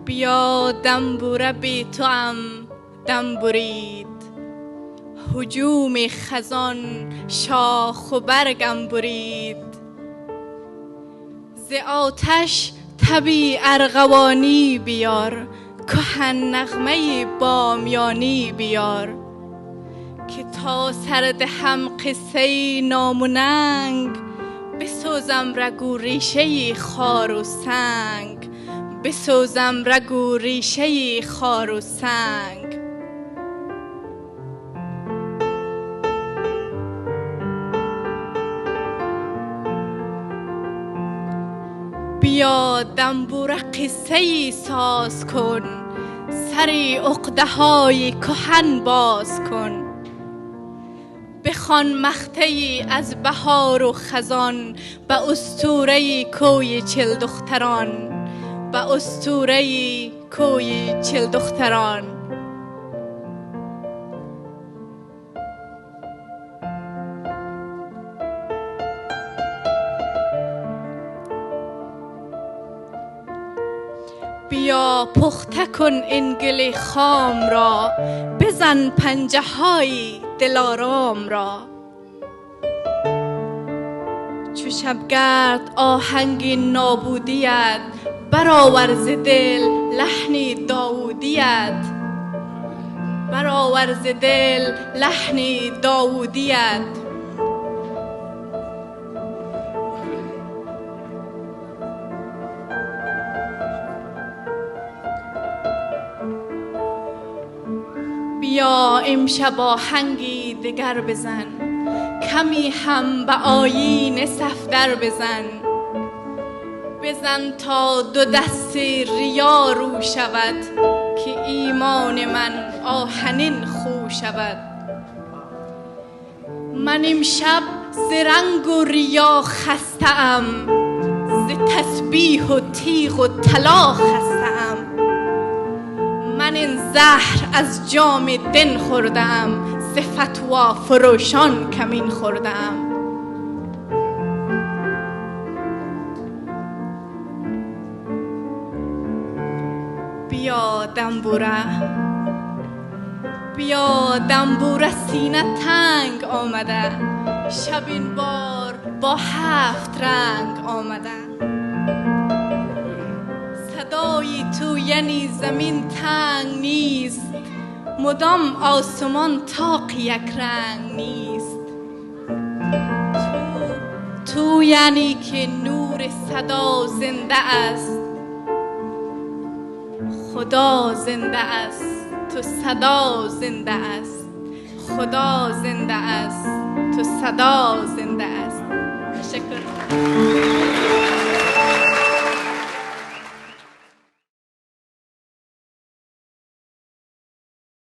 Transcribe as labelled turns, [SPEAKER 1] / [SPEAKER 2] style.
[SPEAKER 1] بیا دنبوره بی تو هم دم برید، هجوم خزان شاخ و برگم برید. ز آتش تبی ارغوانی بیار، کهن نغمه بامیانی بیار. که تا سرد هم قصه نام و ننگ، بسوزم رگو ریشه خار و سنگ، بسوزم رگو ریشه خار و سنگ. بیا دنبوره قصه ای ساز کن، سری عقده های کهن باز کن. بخوان مقطعی از بهار و خزان، به اسطوره کوی چل دختران، به اسطوره کوی چل دختران. بیا پخته کن این گل خام را، بزن پنجه های دلارام را. چو شبگرد آهنگ نابودیت، برآور ز دل لحنی داودیت، برآور ز دل لحنی داودیت. بیا امشب آهنگی دگر بزن، کمی هم به آیین صفدر بزن. بزن تا دو دست ریا رو شود، که ایمان من آهنین خو شود. من امشب ز رنگ و ریا خسته ام، ز تسبیح و تیغ و طلا خسته ام. من این زهر از جام دین خورده ام، ز فتوی فروشان کمین خورده ام. بیا دنبوره، بیا دنبوره، سینه تنگ آمده. شب این بار با 7 رنگ آمده. صدای تو یعنی زمین تنگ نیست، مدام آسمان طاق یک رنگ نیست. تو یعنی که نور صدا زنده است، خدا زنده است، تو صدا زنده است. خدا زنده است، تو صدا زنده است. تشکر.